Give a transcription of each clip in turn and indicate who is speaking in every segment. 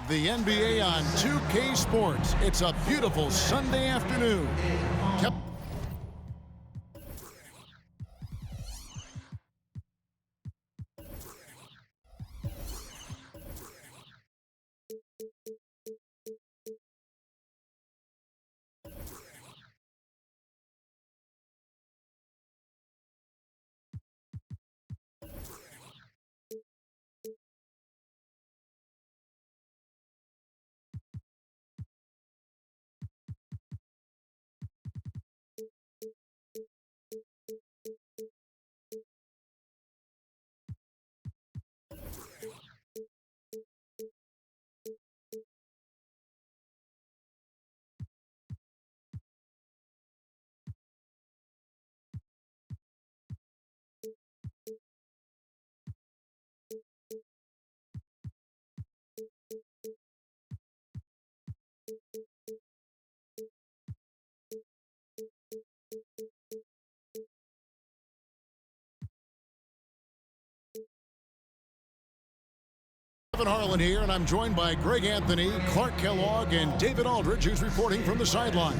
Speaker 1: The NBA on 2K Sports. It's a beautiful Sunday afternoon. Harlan here, and I'm joined by Greg Anthony, Clark Kellogg, and David Aldridge, who's reporting from the sideline.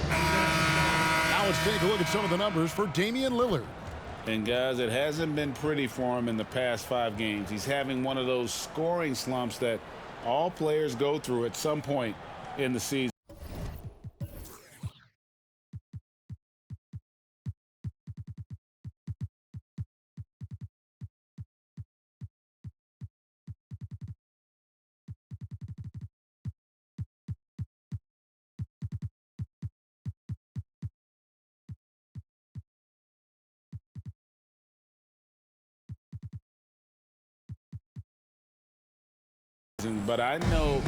Speaker 1: Now let's take a look at some of the numbers for Damian Lillard.
Speaker 2: And guys, it hasn't been pretty for him in the past 5 games. He's having one of those scoring slumps that all players go through at some point in the season. But I know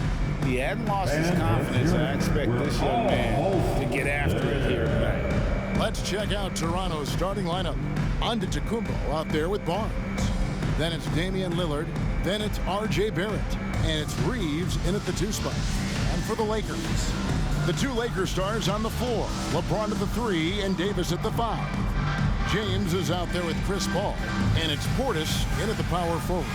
Speaker 2: he hadn't lost his confidence. I expect this young man to get after it here tonight.
Speaker 1: Let's check out Toronto's starting lineup. Antetokounmpo out there with Barnes. Then it's Damian Lillard. Then it's R.J. Barrett. And it's Reeves in at the 2 spot. And for the Lakers, the 2 Lakers stars on the floor. LeBron at the 3 and Davis at the 5. James is out there with Chris Paul. And it's Portis in at the power forward.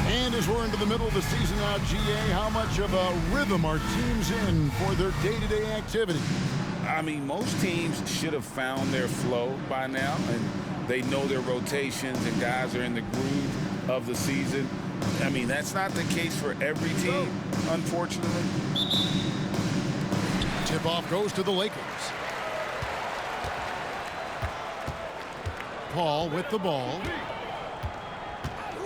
Speaker 1: And as we're into the middle of the season now, GA, how much of a rhythm are teams in for their day-to-day activity?
Speaker 2: I mean, most teams should have found their flow by now, and they know their rotations, and guys are in the groove of the season. I mean, that's not the case for every team, unfortunately.
Speaker 1: Tip-off goes to the Lakers. Paul with the ball.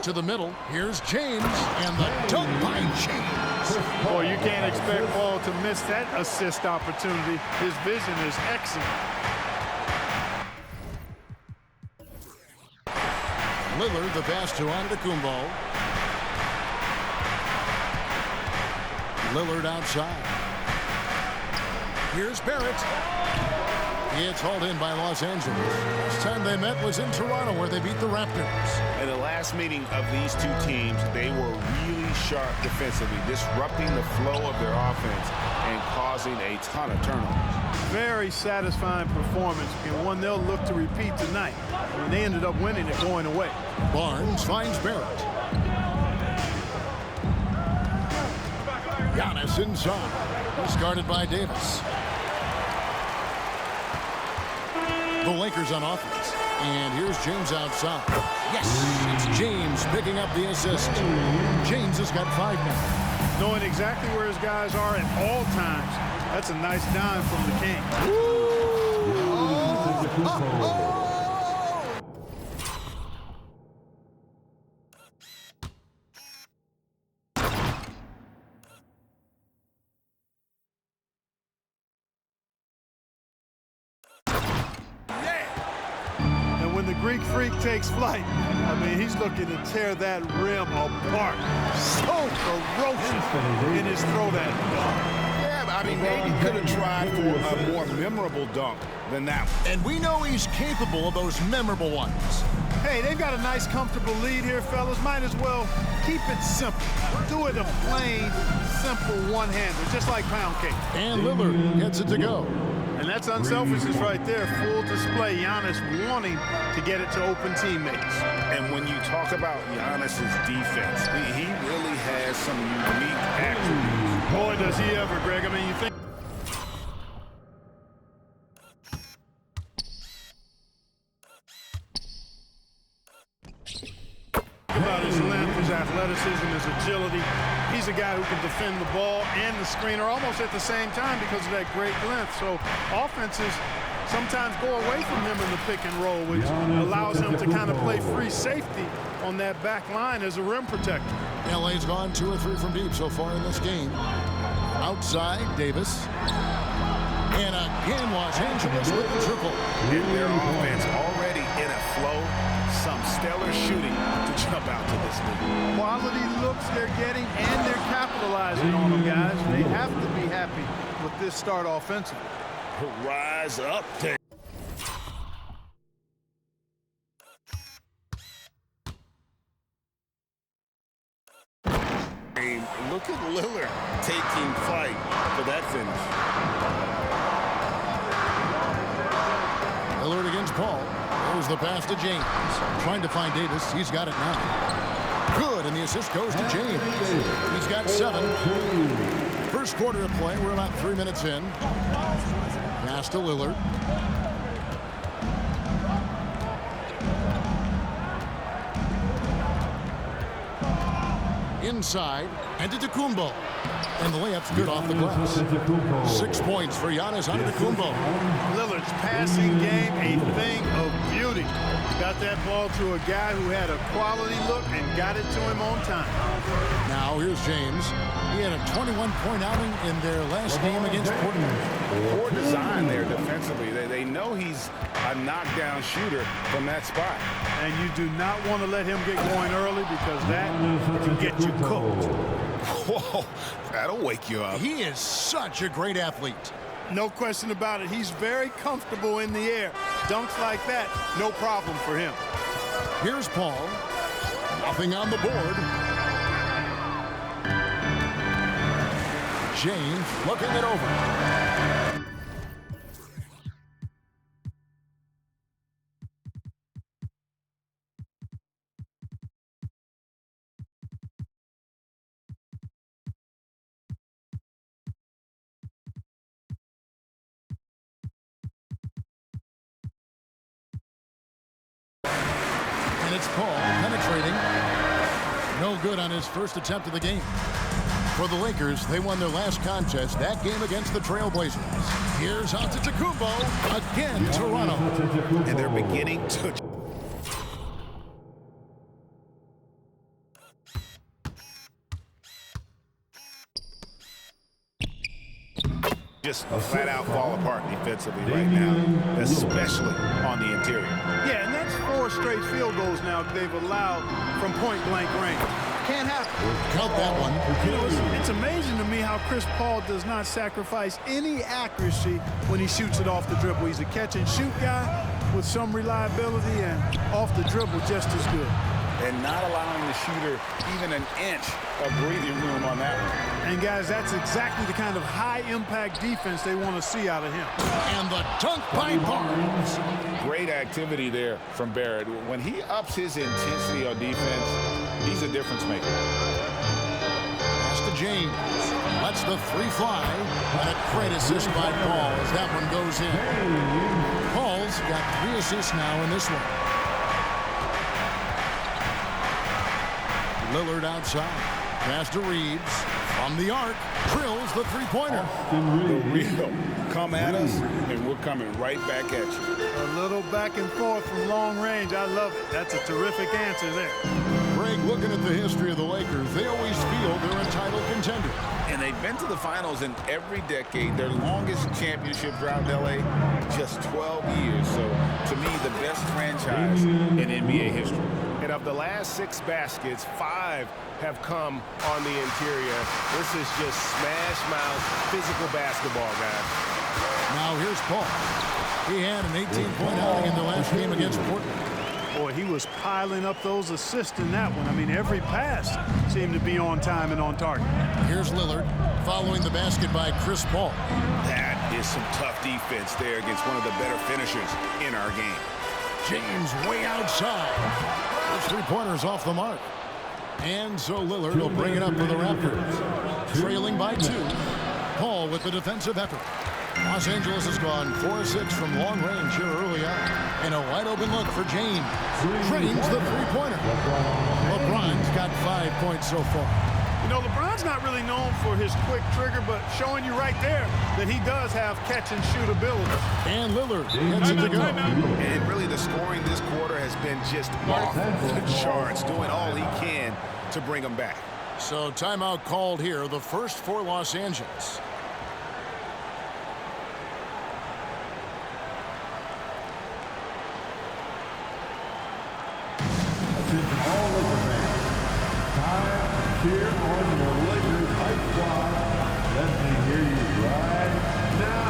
Speaker 1: To the middle. Here's James, and the dunk by James.
Speaker 3: Boy, you can't expect Paul to miss that assist opportunity. His vision is excellent.
Speaker 1: Lillard, the pass to Antetokounmpo. Lillard outside. Here's Barrett. It's hauled in by Los Angeles. Last time they met was in Toronto, where they beat the Raptors.
Speaker 2: In the last meeting of these 2 teams, they were really sharp defensively, disrupting the flow of their offense and causing a ton of turnovers.
Speaker 3: Very satisfying performance, and one they'll look to repeat tonight. I mean, they ended up winning it going away.
Speaker 1: Barnes finds Barrett. Giannis inside. He's guarded by Davis. The Lakers on offense. And here's James outside. Yes, it's James picking up the assist. James has got 5 now.
Speaker 3: Knowing exactly where his guys are at all times. That's a nice dime from the King. When the Greek Freak takes flight, I mean, he's looking to tear that rim apart. So ferocious in his throwback.
Speaker 2: Yeah, I mean, maybe could have tried for a more memorable dunk than that one.
Speaker 1: And we know he's capable of those memorable ones.
Speaker 3: Hey, they've got a nice, comfortable lead here, fellas. Might as well keep it simple. Do it a plain, simple one-hander, just like pound cake.
Speaker 1: And Lillard gets it to go.
Speaker 3: And that's unselfishness right there. Full display. Giannis wanting to get it to open teammates.
Speaker 2: And when you talk about Giannis's defense, he really has some unique attributes
Speaker 3: Boy, does he ever, Greg. I mean, you think about his length, his athleticism, his agility. He's a guy who can defend the ball and the screener almost at the same time because of that great length. So offenses sometimes go away from him in the pick and roll, which allows him to kind of play free safety on that back line as a rim protector.
Speaker 1: LA's gone 2 or 3 from deep so far in this game. Outside, Davis. And again, Los Angeles with the triple.
Speaker 4: And their offense already in a flow. Some stellar shooting to jump out to this league.
Speaker 3: Quality looks they're getting, and they're capitalizing on them, guys. They have to be happy with this start offensively.
Speaker 2: Rise up there. Look at Lillard taking flight for that finish.
Speaker 1: Lillard against Paul. There's the pass to James. Trying to find Davis. He's got it now. Good, and the assist goes to James. He's got 7. First quarter of play. We're about 3 minutes in. Pass to Lillard. Inside, and to Antetokounmpo. And the layup's good off the glass. 6 points for Giannis Antetokounmpo.
Speaker 3: Lillard's passing game, a thing of beauty. Got that ball to a guy who had a quality look and got it to him on time.
Speaker 1: Now here's James. He had a 21-point outing in their last game against Portland.
Speaker 2: Poor design there defensively. They know he's a knockdown shooter from that spot.
Speaker 3: And you do not want to let him get going early because that can get you cooked.
Speaker 4: Whoa, that'll wake you up.
Speaker 1: He is such a great athlete.
Speaker 3: No question about it. He's very comfortable in the air. Dunks like that, no problem for him.
Speaker 1: Here's Paul. Nothing on the board. James looking it over. And it's Paul penetrating. No good on his first attempt of the game. For the Lakers, they won their last contest, that game against the Trailblazers. Here's Antetokounmpo, again Toronto.
Speaker 4: And they're beginning to just flat out fall apart defensively right now, especially on the interior.
Speaker 3: Yeah, and that's 4 straight field goals now they've allowed from point-blank range. Can't happen.
Speaker 1: Count that one.
Speaker 3: You know, it's amazing to me how Chris Paul does not sacrifice any accuracy when he shoots it off the dribble. He's a catch-and-shoot guy with some reliability, and off the dribble just as good.
Speaker 2: And not allowing the shooter even an inch of breathing room on that one.
Speaker 3: And, guys, that's exactly the kind of high-impact defense they want to see out of him.
Speaker 1: And the dunk by Barnes.
Speaker 2: Great activity there from Barrett. When he ups his intensity on defense, he's a difference maker.
Speaker 1: Pass to James. Lets the 3 fly. And a great assist by Paul as that one goes in. Paul's got 3 assists now in this one. Lillard outside. Pass to Reeves. From the arc, drills the 3-pointer.
Speaker 2: Real. Come at us, and we're coming right back at you.
Speaker 3: A little back and forth from long range. I love it. That's a terrific answer there.
Speaker 1: Greg, looking at the history of the Lakers, they always feel they're a title contender.
Speaker 2: And they've been to the finals in every decade. Their longest championship drought in L.A., just 12 years. So, to me, the best franchise in NBA history.
Speaker 4: And of the last 6 baskets, 5 have come on the interior. This is just smash mouth physical basketball, guys.
Speaker 1: Now here's Paul. He had an 18-point outing in the last game against Portland.
Speaker 3: Boy, he was piling up those assists in that one. I mean, every pass seemed to be on time and on target.
Speaker 1: Here's Lillard following the basket by Chris Paul.
Speaker 4: That is some tough defense there against one of the better finishers in our game.
Speaker 1: James way outside. Those 3-pointers off the mark. And so Lillard will bring it up for the Raptors. trailing by 2. Paul with the defensive effort. Los Angeles has gone 4-6 from long range here early on. And a wide open look for James. Drains the three-pointer. LeBron's got 5 points so far.
Speaker 3: You know, LeBron's not really known for his quick trigger, but showing you right there that he does have catch-and-shoot ability.
Speaker 1: And Lillard gets it to go.
Speaker 4: And really the scoring this quarter has been just off the charts, doing all he can to bring them back.
Speaker 1: So timeout called here, the first for Los Angeles.
Speaker 5: Attention all Laker fans. Time to cheer on your Lakers hype squad. Let me hear you right now.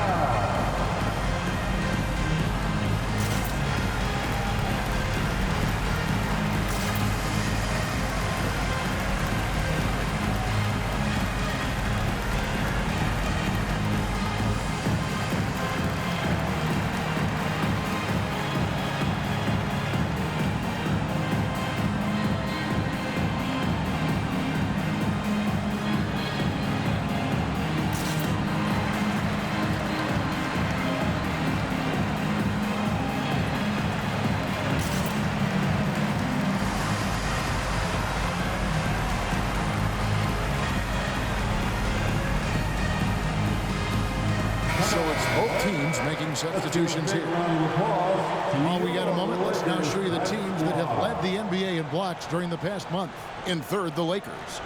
Speaker 1: So it's both teams making substitutions here. While we got a moment, let's now show you the teams that have led the NBA in blocks during the past month. In third, the Lakers.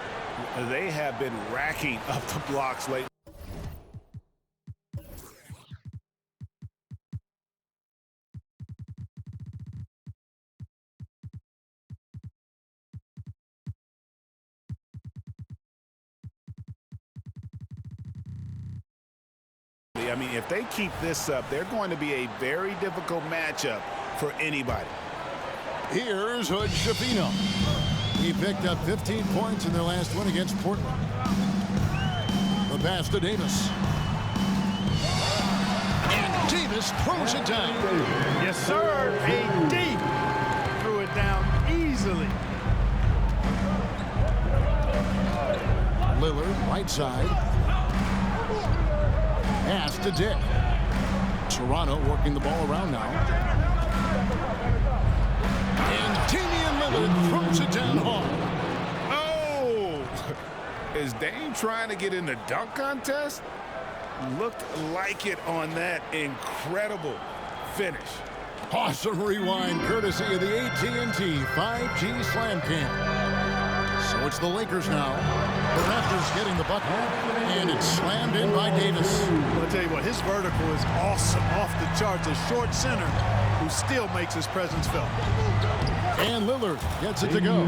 Speaker 4: They have been racking up the blocks lately. I mean, if they keep this up, they're going to be a very difficult matchup for anybody.
Speaker 1: Here's Hood Schifino. He picked up 15 points in their last win against Portland. The pass to Davis. And Davis throws it down.
Speaker 3: Yes, sir. AD threw it down easily.
Speaker 1: Lillard, right side. Pass to Dick. Toronto working the ball around now. And Damian Lillard throws it down hard.
Speaker 2: Oh! Is Dame trying to get in the dunk contest? Looked like it on that incredible finish.
Speaker 1: Awesome rewind courtesy of the AT&T 5G Slam Cam. So it's the Lakers now. The Raptors getting the bucket, and it's slammed in by Davis.
Speaker 3: Well, I'll tell you what, his vertical is awesome, off the charts. A short center who still makes his presence felt.
Speaker 1: And Lillard gets it to go.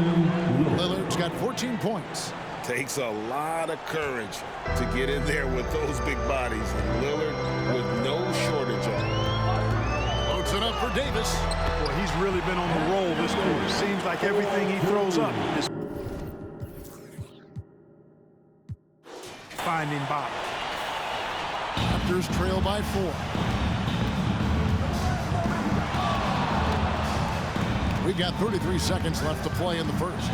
Speaker 1: Lillard's got 14 points.
Speaker 2: Takes a lot of courage to get in there with those big bodies. And Lillard with no shortage of it.
Speaker 1: Loads it up for Davis.
Speaker 3: Boy, he's really been on the roll this quarter. Seems like everything he throws up is finding bottom.
Speaker 1: Raptors trail by 4. We've got 33 seconds left to play in the first.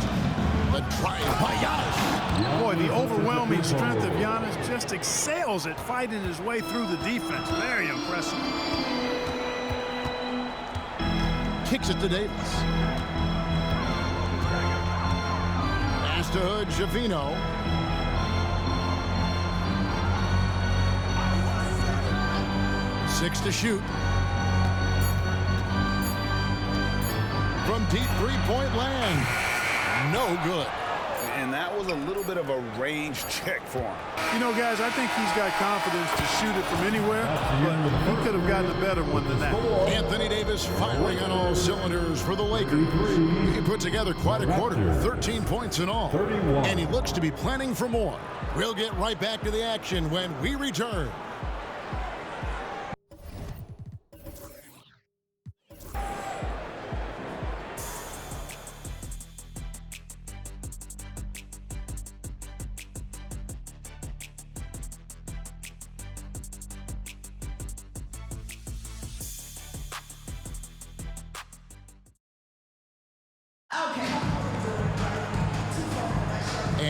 Speaker 1: The drive by Giannis.
Speaker 3: Boy, the overwhelming strength of Giannis just excels at fighting his way through the defense. Very impressive.
Speaker 1: Kicks it to Davis. Pass to Hood Schifino. Six to shoot. From deep three-point land. No good.
Speaker 2: And that was a little bit of a range check for him.
Speaker 3: You know, guys, I think he's got confidence to shoot it from anywhere, but he could have gotten a better one than that.
Speaker 1: Anthony Davis firing on all cylinders for the Lakers. He put together quite a quarter, 13 points in all. And he looks to be planning for more. We'll get right back to the action when we return.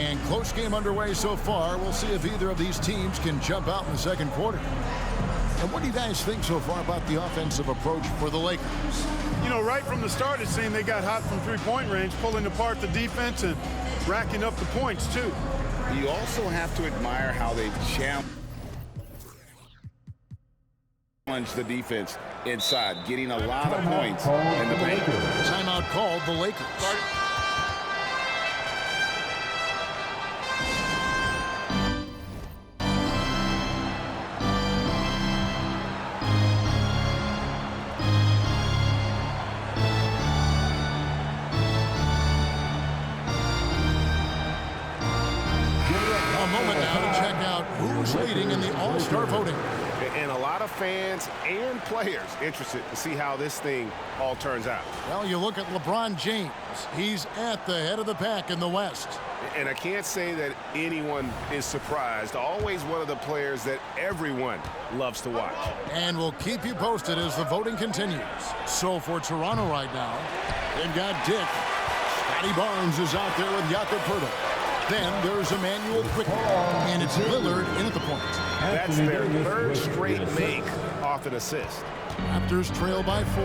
Speaker 1: And close game underway so far. We'll see if either of these teams can jump out in the second quarter. And what do you guys think so far about the offensive approach for the Lakers?
Speaker 3: You know, right from the start, it seemed they got hot from three-point range, pulling apart the defense and racking up the points, too.
Speaker 2: You also have to admire how they've challenged the defense inside, getting a lot of points in the paint.
Speaker 1: Timeout called the Lakers. Leading in the All-Star voting.
Speaker 4: And a lot of fans and players interested to see how this thing all turns out.
Speaker 1: Well, you look at LeBron James. He's at the head of the pack in the West.
Speaker 4: And I can't say that anyone is surprised. Always one of the players that everyone loves to watch.
Speaker 1: And we'll keep you posted as the voting continues. So for Toronto right now, they've got Dick. Scotty Barnes is out there with Jakob Poeltl. Then there's Emmanuel Quickly, and it's Lillard in at the point.
Speaker 4: That's their third straight make off an assist.
Speaker 1: Raptors trail by 4.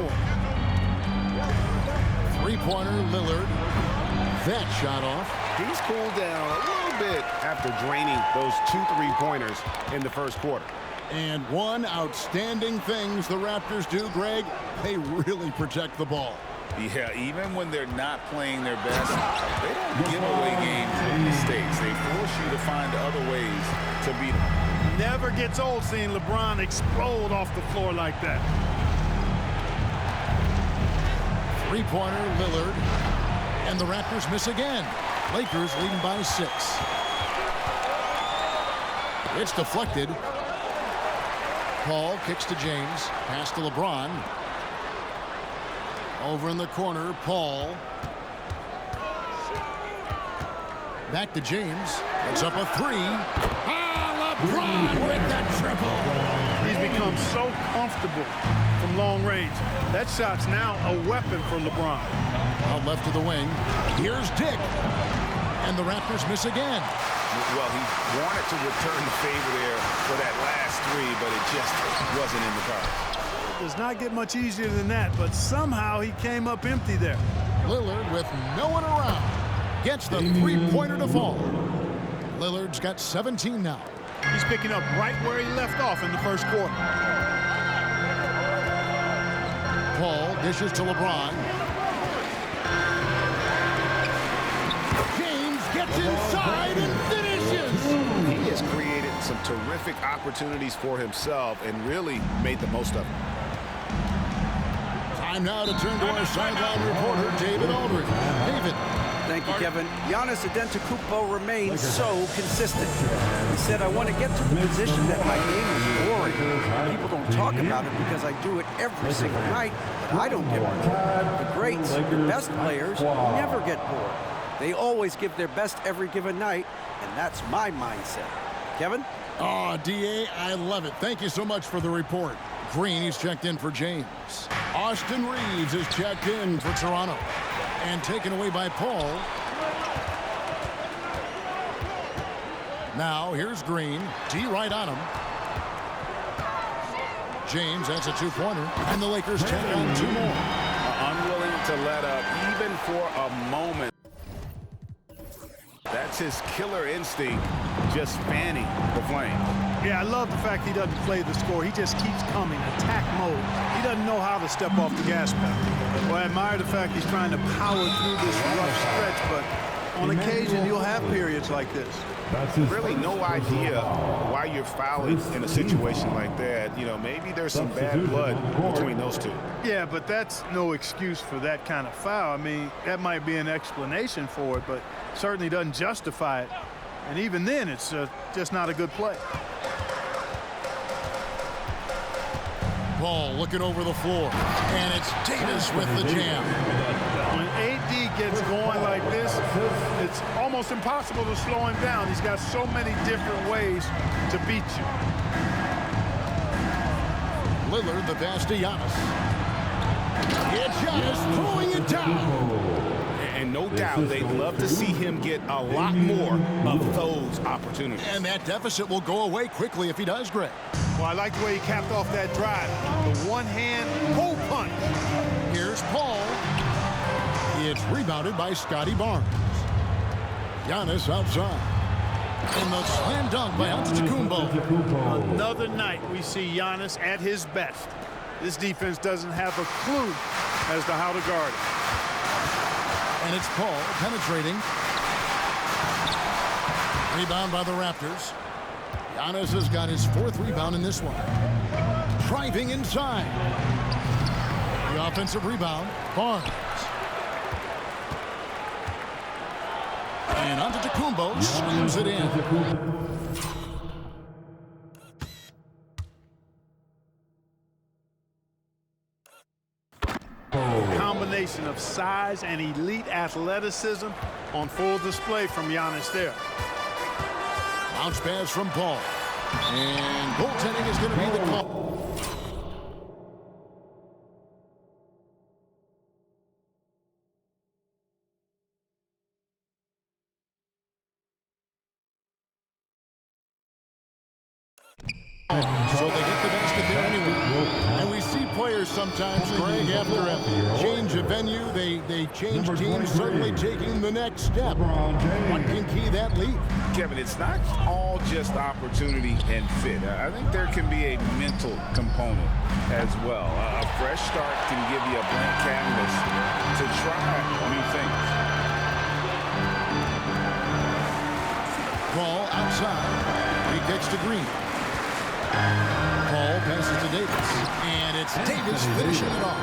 Speaker 1: Three-pointer, Lillard. That shot off.
Speaker 4: He's cooled down a little bit after draining those 2 3-pointers in the first quarter.
Speaker 1: And one outstanding things the Raptors do, Greg, they really protect the ball.
Speaker 2: Yeah, even when they're not playing their best, they don't give away games with mistakes. They force you to find other ways to beat them.
Speaker 3: Never gets old seeing LeBron explode off the floor like that.
Speaker 1: Three-pointer, Lillard. And the Raptors miss again. Lakers leading by 6. It's deflected. Paul kicks to James. Pass to LeBron. Over in the corner, Paul. Back to James. It's up a 3. LeBron with the triple.
Speaker 3: He's become so comfortable from long range. That shot's now a weapon for LeBron.
Speaker 1: Out left to the wing. Here's Dick. And the Raptors miss again.
Speaker 4: Well, he wanted to return the favor there for that last 3, but it just wasn't in the cards.
Speaker 3: Does not get much easier than that, but somehow he came up empty there.
Speaker 1: Lillard with no one around gets the three-pointer to fall. Lillard's got 17 now.
Speaker 3: He's picking up right where he left off in the first quarter.
Speaker 1: Paul dishes to LeBron. James gets inside and finishes.
Speaker 4: He has created some terrific opportunities for himself and really made the most of them.
Speaker 1: Time now to turn to our sideline reporter, David Aldridge. David.
Speaker 6: Thank you, Kevin. Giannis Antetokounmpo remains so consistent. He said, I want to get to the position that my game is boring. People don't talk about it because I do it every single night, but I don't get bored. The greats, the best players, never get bored. They always give their best every given night, and that's my mindset. Kevin?
Speaker 1: Oh, D.A., I love it. Thank you so much for the report. Green, he's checked in for James. Austin Reeves is checked in for Toronto. And taken away by Paul. Now, here's Green. D right on him. James, that's a 2-pointer. And the Lakers tack on 2 more.
Speaker 2: Unwilling to let up, even for a moment. That's his killer instinct, just fanning the flame.
Speaker 3: Yeah, I love the fact he doesn't play the score. He just keeps coming, attack mode. He doesn't know how to step off the gas pedal. Well, I admire the fact he's trying to power through this rough stretch, but on occasion you'll have periods like this.
Speaker 4: Really no idea why you're fouling in a situation like that. You know, maybe there's some bad blood between those two.
Speaker 3: Yeah, but that's no excuse for that kind of foul. I mean, that might be an explanation for it, but certainly doesn't justify it. And even then, it's just not a good play.
Speaker 1: Paul looking over the floor. And it's Davis with the jam.
Speaker 3: When AD gets going like this, it's almost impossible to slow him down. He's got so many different ways to beat you.
Speaker 1: Lillard, the pass to Giannis. It's Giannis throwing it down.
Speaker 4: And and no doubt they'd love to see him get a lot more of those opportunities.
Speaker 1: And that deficit will go away quickly if he does, Greg.
Speaker 3: Well, I like the way he capped off that drive. The one-hand pull punch.
Speaker 1: Here's Paul. It's rebounded by Scotty Barnes. Giannis outside. And the slam dunk by Antetokounmpo.
Speaker 3: Another night we see Giannis at his best. This defense doesn't have a clue as to how to guard him.
Speaker 1: And it's Paul penetrating. Rebound by the Raptors. Giannis has got his 4th rebound in this one. Driving inside. The offensive rebound, Barnes. And Antetokounmpo slams it in.
Speaker 3: Combination of size and elite athleticism on full display from Giannis there.
Speaker 1: Bounce pass from Paul. And goaltending is going to be the call. So they get the basket there anyway. And we see players sometimes, Greg, after a change of venue, they change teams, certainly taking the next step. What can key that lead?
Speaker 2: Kevin, it's not all just opportunity and fit. I think there can be a mental component as well. A fresh start can give you a blank canvas to try new things.
Speaker 1: Ball outside. He kicks to Green. Paul passes to Davis. And it's Davis finishing it off.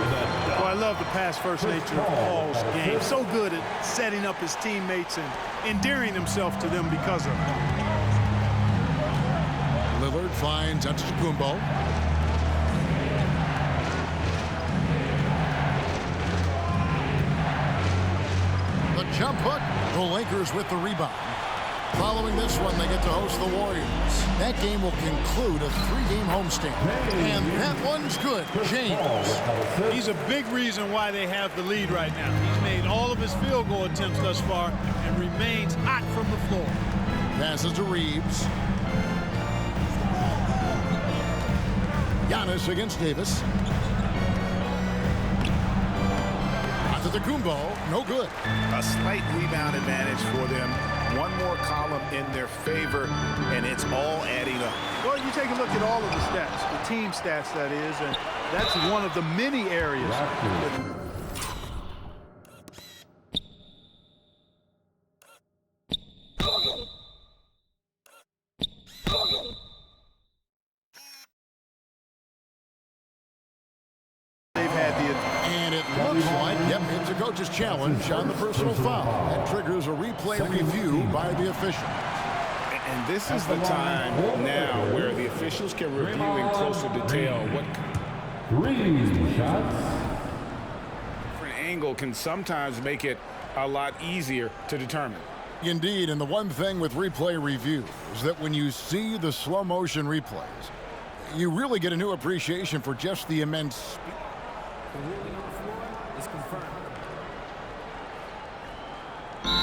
Speaker 3: Well, I love the pass-first nature of Paul's game. So good at setting up his teammates and endearing himself to them because of it.
Speaker 1: Lillard finds Antetokounmpo. The jump hook. The Lakers with the rebound. Following this one, they get to host the Warriors. That game will conclude a 3-game homestand. And that one's good. James.
Speaker 3: He's a big reason why they have the lead right now. He's made all of his field goal attempts thus far and remains hot from the floor.
Speaker 1: Passes to Reeves. Giannis against Davis. Antetokounmpo, no good.
Speaker 2: A slight rebound advantage for them. One more column in their favor, and it's all adding up.
Speaker 3: Well, you take a look at all of the stats, the team stats, that is, and that's one of the many areas.
Speaker 1: And it looks like, yep, it's a coach's challenge on the personal foul. That triggers a replay review by the official.
Speaker 2: And this is the time now where the officials can review in closer detail what
Speaker 5: 3 shots.
Speaker 2: different angle can sometimes make it a lot easier to determine.
Speaker 1: Indeed, and the one thing with replay review is that when you see the slow motion replays, you really get a new appreciation for just the immense speed.
Speaker 7: The ruling on the floor is confirmed.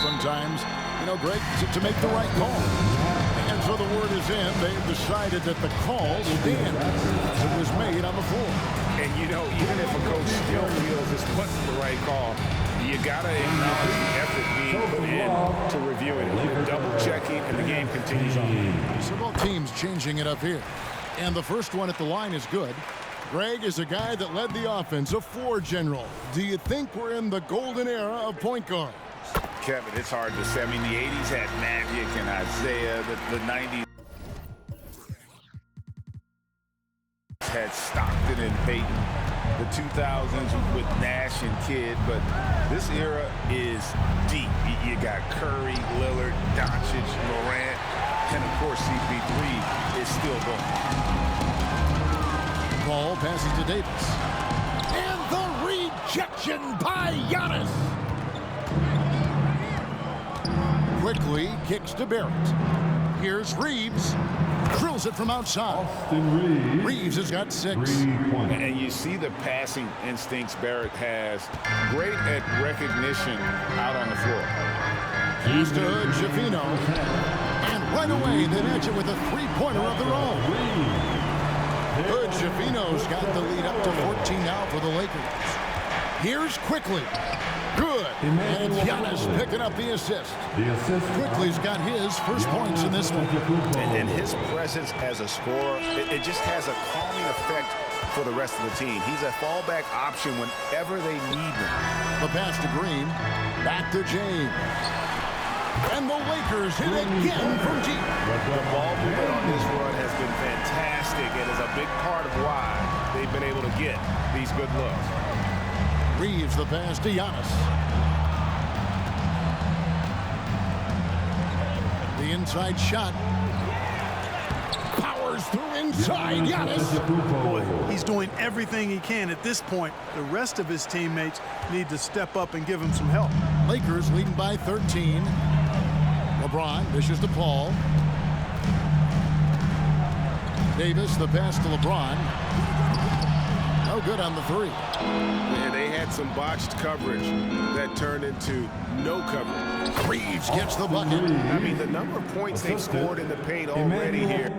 Speaker 1: Sometimes, you know, Greg, to make the right call. And so the word is in. They've decided that the call stands as it was made on the floor.
Speaker 2: And, you know, even if a coach still feels this wasn't the right call, you got to acknowledge the effort being put in to review it. You're double-checking, and the game continues on.
Speaker 1: So both teams changing it up here. And the first one at the line is good. Greg is a guy that led the offense, a floor general. Do you think we're in the golden era of point guards?
Speaker 2: Kevin, it's hard to say. I mean, the 80s had Magic and Isaiah. The 90s had Stockton and Peyton. The 2000s with Nash and Kidd. But this era is deep. You got Curry, Lillard, Doncic, Morant, and, of course, CP3 is still going.
Speaker 1: Ball passes to Davis. And the rejection by Giannis. Quickly kicks to Barrett. Here's Reeves. Drills it from outside.
Speaker 5: Austin
Speaker 1: Reeves has got 6.
Speaker 5: 3 points.
Speaker 2: And you see the passing instincts Barrett has. Great at recognition out on the floor.
Speaker 1: Pass to Hood Schifino. And right away, they match it with a 3-pointer of their own. Hood Schifino's got the lead up to 14 now for the Lakers. Here's Quickly. Good. And Giannis picking up the assist. Quickly's got his first points in this one.
Speaker 4: And his presence as a scorer, it just has a calming effect for the rest of the team. He's a fallback option whenever they need him.
Speaker 1: The pass to Green. Back to James. And the Lakers hit again from deep.
Speaker 4: The ball movement on this run has been fantastic and is a big part of why they've been able to get these good looks.
Speaker 1: Reeves the pass to Giannis. The inside shot. Powers through inside. Giannis.
Speaker 3: Boy, he's doing everything he can at this point. The rest of his teammates need to step up and give him some help.
Speaker 1: Lakers leading by 13. LeBron dishes to Paul. Davis the pass to LeBron. No good on the 3.
Speaker 4: And they had some botched coverage that turned into no coverage.
Speaker 1: Reeves gets the bucket.
Speaker 4: I mean, the number of points they've scored in the paint already here.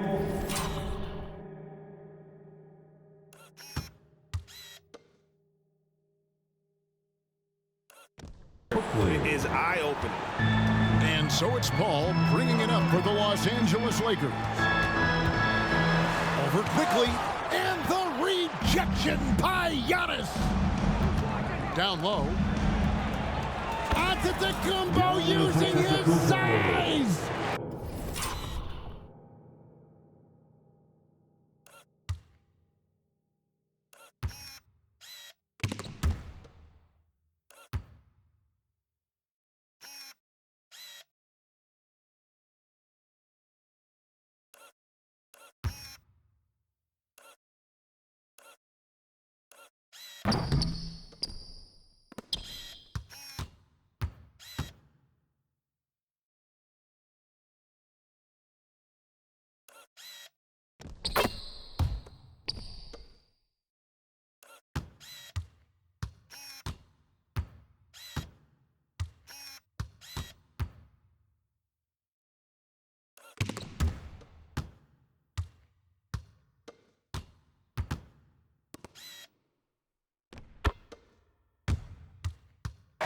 Speaker 4: It is eye-opening.
Speaker 1: And so it's Paul bringing it up for the Los Angeles Lakers. Over Quickly. And the rejection by Giannis. Down low. Antetokounmpo using his size.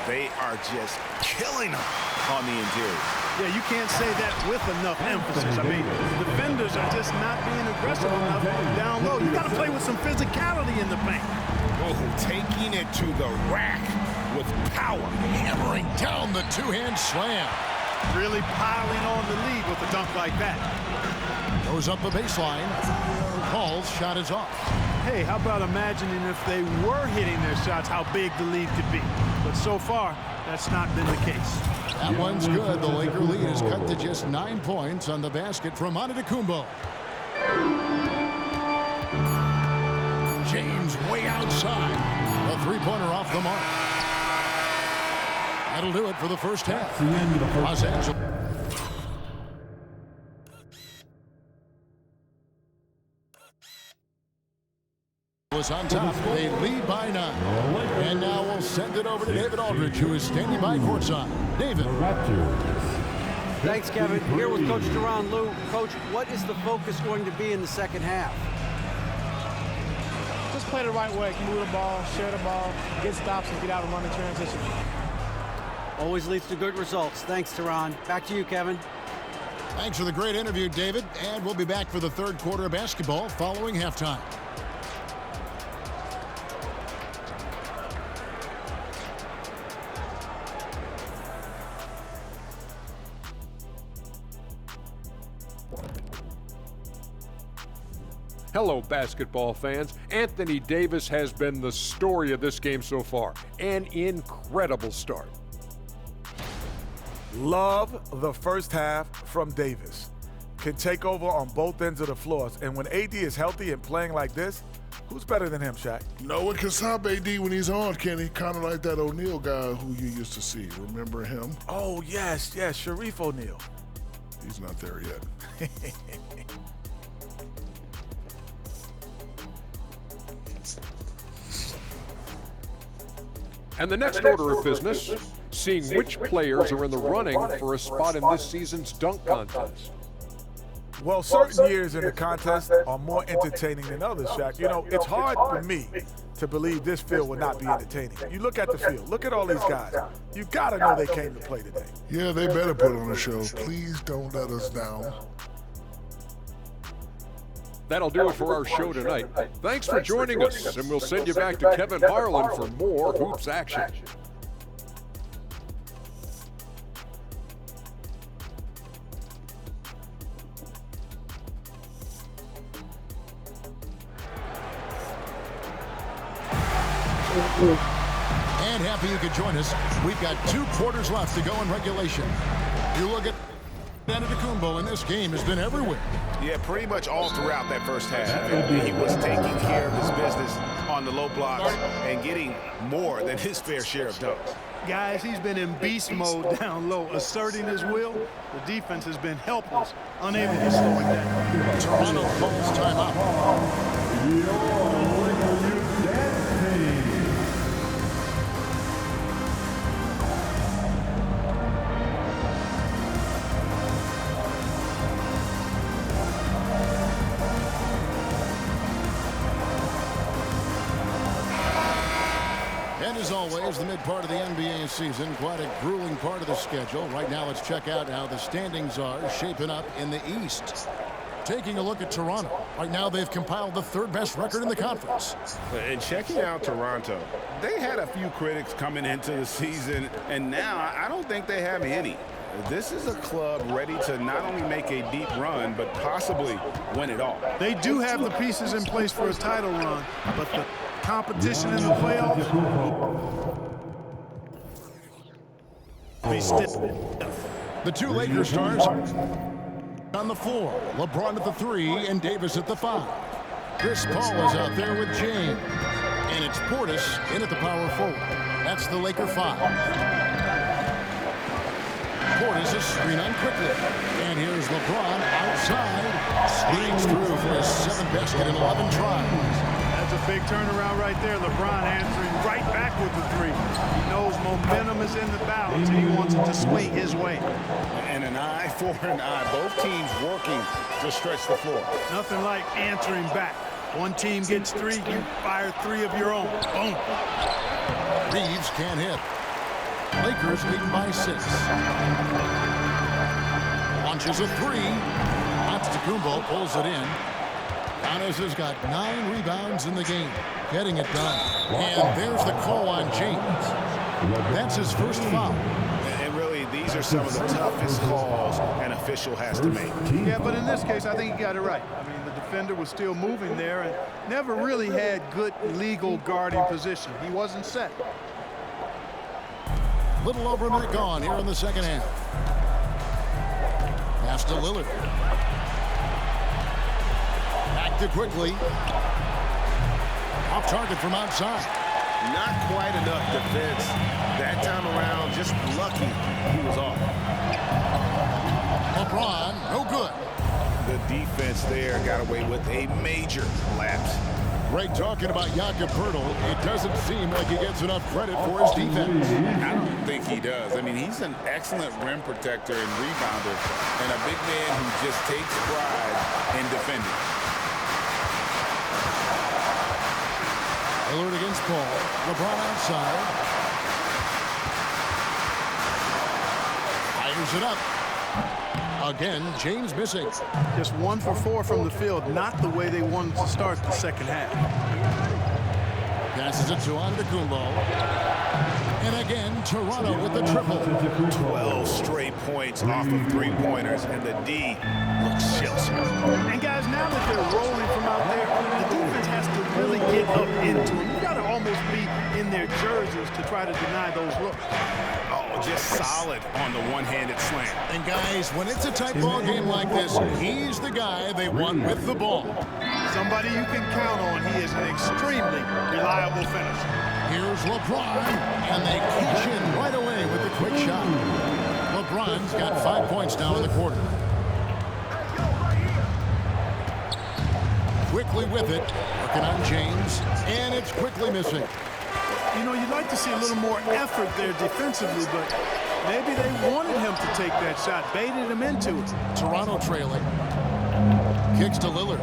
Speaker 4: They are just killing them on the interior.
Speaker 3: Yeah, you can't say that with enough emphasis. I mean, defenders are just not being aggressive enough down low. You got to play with some physicality in the paint.
Speaker 2: Oh, taking it to the rack with power.
Speaker 1: Hammering down the two-hand slam.
Speaker 3: Really piling on the lead with a dunk like that.
Speaker 1: Goes up the baseline. Paul's shot is off.
Speaker 3: Hey, how about imagining if they were hitting their shots, how big the lead could be. But so far, that's not been the case.
Speaker 1: That one's good. The Laker lead is cut to just 9 points on the basket from Antetokounmpo. James way outside. A three-pointer off the mark. That'll do it for the first half. Los Angeles. On top, they lead by 9. And now we'll send it over to David Aldridge, who is standing by courtside. David.
Speaker 6: Thanks, Kevin. Here with Coach Duran. Lou, Coach, what is the focus going to be in the second half?
Speaker 8: Just play the right way, move the ball, share the ball, get stops, and get out and run the transition.
Speaker 6: Always leads to good results. Thanks, Duran. Back to you, Kevin.
Speaker 1: Thanks for the great interview, David. And we'll be back for the third quarter of basketball following halftime.
Speaker 9: Hello, basketball fans. Anthony Davis has been the story of this game so far. An incredible start.
Speaker 10: Love the first half from Davis. Can take over on both ends of the floors. And when AD is healthy and playing like this, who's better than him, Shaq?
Speaker 11: No one can stop AD when he's on, Kenny. Kind of like that O'Neal guy who you used to see. Remember him?
Speaker 10: Oh, yes, Sharif O'Neal.
Speaker 11: He's not there yet.
Speaker 9: And the next order of business, seeing which players are in the running for a spot in this season's dunk contest.
Speaker 10: Well, certain years in the contest are more entertaining than others, Shaq. You know, it's hard for me to believe this field will not be entertaining. You look at the field, look at all these guys. You gotta know they came to play today.
Speaker 11: Yeah, they better put on a show. Please don't let us down.
Speaker 9: That'll do it for our show tonight. Thanks for joining us, and we'll send you back to Kevin Harlan for more hoops action.
Speaker 1: And happy you could join us. We've got 2 quarters left to go in regulation. You look at Antetokounmpo, and this game has been everywhere.
Speaker 4: Yeah, pretty much all throughout that first half. And he was taking care of his business on the low blocks and getting more than his fair share of dunks.
Speaker 3: Guys, he's been in beast mode down low, asserting his will. The defense has been helpless, unable to slow him down.
Speaker 1: Toronto calls timeout. And as always, the mid part of the NBA season, quite a grueling part of the schedule. Right now, let's check out how the standings are shaping up in the East. Taking a look at Toronto. Right now, they've compiled the 3rd best record in the conference.
Speaker 2: And checking out Toronto, they had a few critics coming into the season, and now I don't think they have any. This is a club ready to not only make a deep run, but possibly win it all.
Speaker 3: They do have the pieces in place for a title run, but the competition in the playoffs be stiff.
Speaker 1: The 2 Lakers stars on the floor. LeBron at the 3 and Davis at the 5. Chris Paul is out there with James. And it's Portis in at the power forward. That's the Laker 5. Portis is screen on quickly. And here's LeBron outside. Squeaks through for his 7th basket in 11 tries.
Speaker 3: That's a big turnaround right there. LeBron answering right back with the 3. He knows momentum is in the balance, and he wants it to swing his way.
Speaker 2: And an eye for an eye. Both teams working to stretch the floor.
Speaker 3: Nothing like answering back. One team gets 3, you fire 3 of your own. Boom.
Speaker 1: Reeves can't hit. Lakers leading by 6. Launches a 3. Antetokounmpo pulls it in. Giannis has got 9 rebounds in the game, getting it done. And there's the call on James. That's his first foul.
Speaker 4: And really, these are some of the toughest calls an official has to make.
Speaker 3: Yeah, but in this case, I think he got it right. I mean, the defender was still moving there and never really had good legal guarding position. He wasn't set.
Speaker 1: Little over a minute gone here in the second half. Pass to Lillard. Back to quickly. Off target from outside.
Speaker 4: Not quite enough defense. That time around, just lucky he was off.
Speaker 1: LeBron, no good.
Speaker 2: The defense there got away with a major lapse.
Speaker 1: Greg talking about Jakob Poeltl. It doesn't seem like he gets enough credit for his defense.
Speaker 2: I don't think he does. I mean, he's an excellent rim protector and rebounder, and a big man who just takes pride in defending.
Speaker 1: Lillard against Paul. LeBron outside. Fires it up. Again, James missing.
Speaker 3: Just 1 for 4 from the field. Not the way they wanted to start the second half.
Speaker 1: Passes it to Antetokounmpo. And again, Toronto with the triple.
Speaker 4: 12 straight points off of 3-pointers, and the D looks shell-shocked.
Speaker 3: And guys, now that they're rolling from out there, the defense has to really get up into it. You got to almost be in their jerseys to try to deny those looks.
Speaker 4: Oh, just solid on the one-handed slam.
Speaker 1: And guys, when it's a tight ball game like this, he's the guy they want with the ball.
Speaker 3: Somebody you can count on. He is an extremely reliable finisher.
Speaker 1: Here's LeBron, and they cash in right away with the quick shot. LeBron's got 5 points now in the quarter. quickly with it. Working on James, and it's quickly missing.
Speaker 3: You know, you'd like to see a little more effort there defensively, but maybe they wanted him to take that shot, baited him into it.
Speaker 1: Toronto trailing. Kicks to Lillard.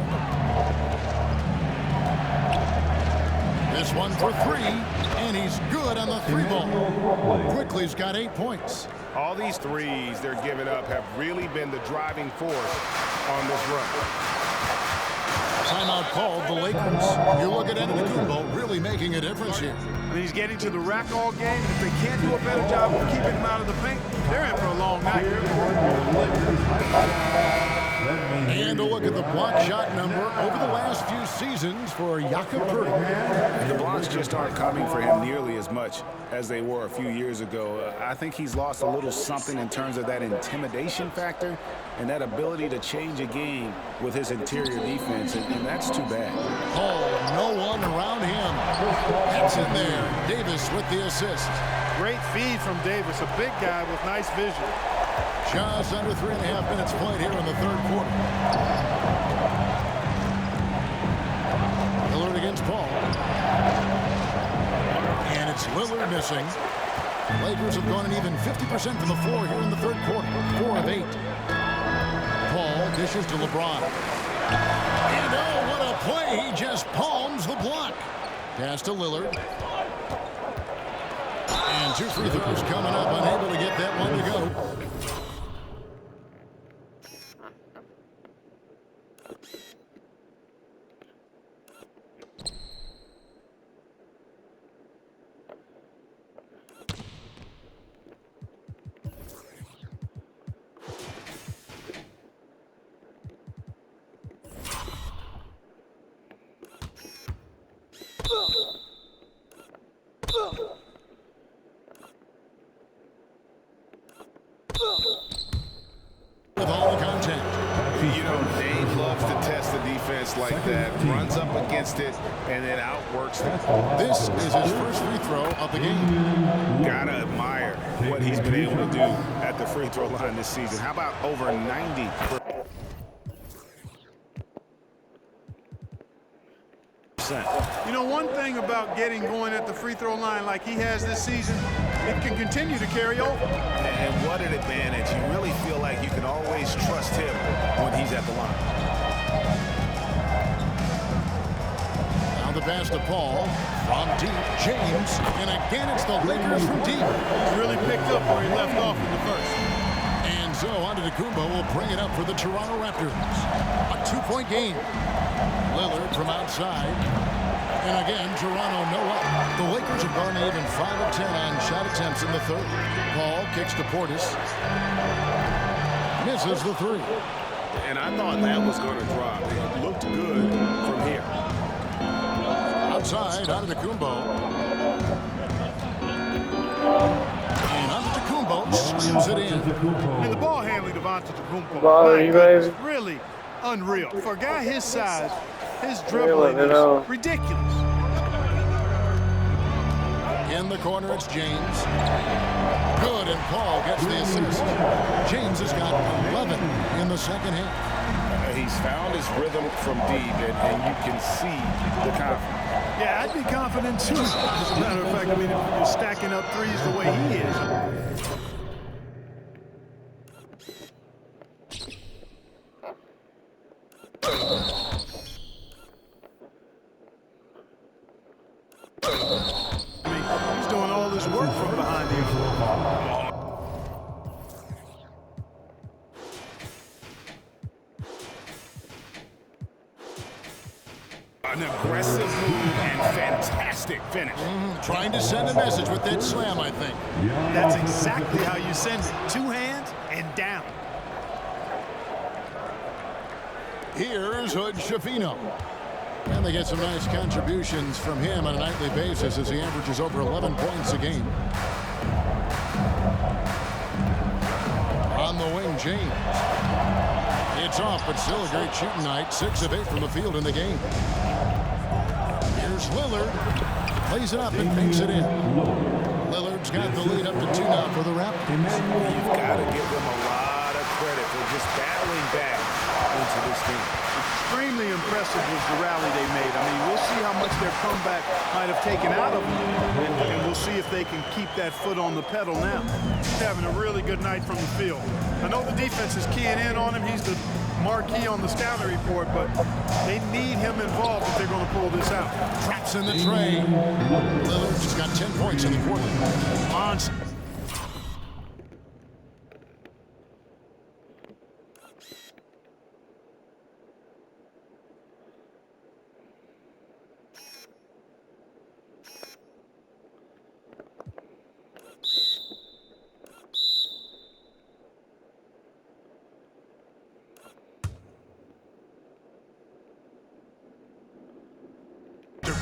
Speaker 1: This one for three, and he's good on the three ball. Quickly's got 8 points.
Speaker 4: All these threes they're giving up have really been the driving force on this run.
Speaker 1: Timeout called, the Lakers. You look at Antetokounmpo really making a difference here.
Speaker 3: I mean, he's getting to the rack all game, and if they can't do a better job of keeping him out of the paint, they're in for a long night.
Speaker 1: And a look at the block shot number over the last few seasons for Jakob Poeltl.
Speaker 2: The blocks just aren't coming for him nearly as much as they were a few years ago. I think he's lost a little something in terms of that intimidation factor and that ability to change a game with his interior defense, and that's too bad.
Speaker 1: Oh, no one around him. That's in there. Davis with the assist.
Speaker 3: Great feed from Davis, a big guy with nice vision.
Speaker 1: Just under 3.5 minutes played here in the third quarter. Lillard against Paul. And it's Lillard missing. Lakers have gone an even 50% from the floor here in the third quarter. 4 of 8. Paul dishes to LeBron. And oh, what a play. He just palms the block. Pass to Lillard. And 2 free throws coming up, unable to get that one to go. With all the contact.
Speaker 4: You know, Dave loves to test the defense like that, runs up against it, and then outworks them.
Speaker 1: This is his first free throw of the game.
Speaker 4: Gotta admire what he's been able to do at the free throw line this season. How about over 90?
Speaker 3: You know, one thing about getting going at the free throw line like he has this season, it can continue to carry over.
Speaker 4: And what an advantage. You really feel like you can always trust him when he's at the line.
Speaker 1: Now the pass to Paul. From deep, James. And again, it's the Lakers from deep.
Speaker 3: He's really picked up where he left off in the first.
Speaker 1: And so Antetokounmpo will bring it up for the Toronto Raptors. A 2-point game. Lillard from outside. And again, Toronto no up. The Lakers have gone even 5 of 10 on shot attempts in the third. Paul kicks to Portis. Misses the 3.
Speaker 4: And I thought that was going to drop. It looked good from here.
Speaker 1: Outside, Antetokounmpo. And Antetokounmpo slams it in.
Speaker 3: And the ball handling of Antetokounmpo is really unreal. For a guy his size, his dribbling is ridiculous.
Speaker 1: In the corner, it's James. Good, and Paul gets the assist. James has got 11 in the second half.
Speaker 2: He's found his rhythm from deep, and you can see the confidence.
Speaker 3: Yeah, I'd be confident too. As a matter of fact, I mean, if you're stacking up threes the way he is. He's doing all this work from behind him.
Speaker 4: An aggressive move and fantastic finish.
Speaker 1: Trying to send a message with that slam, I think.
Speaker 3: That's exactly how you send it. 2 hands and down.
Speaker 1: Here's Hood Schifino. And they get some nice contributions from him on a nightly basis as he averages over 11 points a game. On the wing, James. It's off, but still a great shooting night. 6 of 8 from the field in the game. Here's Lillard. Plays it up and makes it in. Lillard's got the lead up to 2 now for the Raptors.
Speaker 4: You've got to give them a lot of credit for just battling back into this game.
Speaker 3: Extremely impressive impressive was the rally they made. I mean, we'll see how much their comeback might have taken out of them, and we'll see if they can keep that foot on the pedal now. He's having a really good night from the field. I know the defense is keying in on him. He's the marquee on the scouting report, but they need him involved if they're going to pull this out.
Speaker 1: Traps in the tray. Lillard's just got 10 points in the quarter. Monson.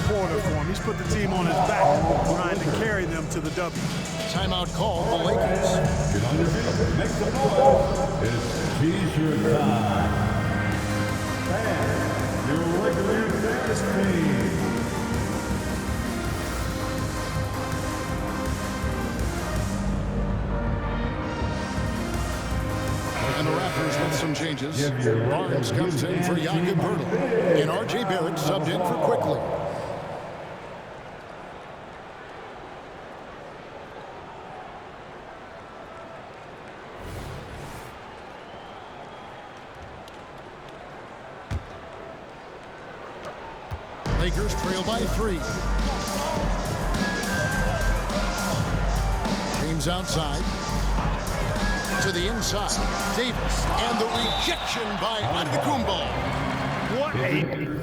Speaker 3: Quarter for him. He's put the team on his back, trying to carry them to the W.
Speaker 1: Timeout call the Lakers.
Speaker 5: Get on your feet, make some noise. It's T-shirt time. And your Lakers dance team.
Speaker 1: And the Raptors with some changes. Barnes comes in for Jakob Poeltl, and R.J. Barrett subbed in for Quickly. Lakers trail by 3. James outside. To the inside. Davis. And the rejection by Antetokounmpo.
Speaker 3: What a...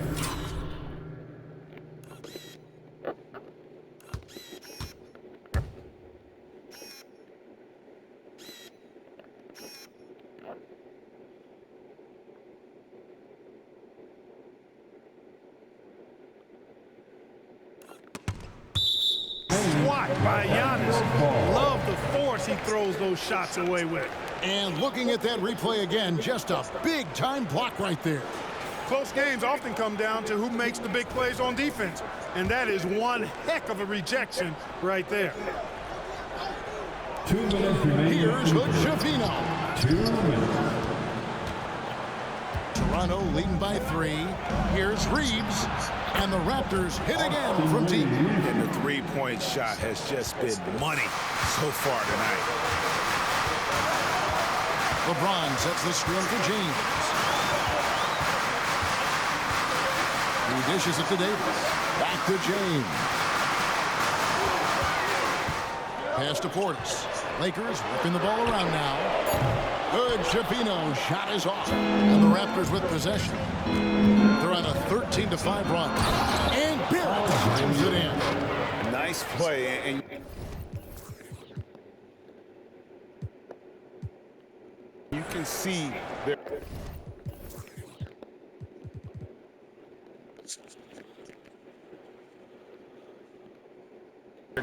Speaker 3: swat by Giannis. Love the force he throws those shots away with.
Speaker 1: And looking at that replay again, just a big-time block right there.
Speaker 3: Close games often come down to who makes the big plays on defense, and that is one heck of a rejection right there.
Speaker 5: 2 minutes remaining.
Speaker 1: Here's Hood-Schifino.
Speaker 5: 2 minutes.
Speaker 1: Toronto leading by 3. Here's Reeves. And the Raptors hit again from deep.
Speaker 4: And the three-point shot has just been money so far tonight.
Speaker 1: LeBron sets the screen for James. He dishes it to Davis. Back to James. Pass to Portis. Lakers whipping the ball around now. Hood-Schifino shot is off. And the Raptors with possession. They're on a 13-5 run. And Barrett times it in.
Speaker 2: Nice play. And you can see they're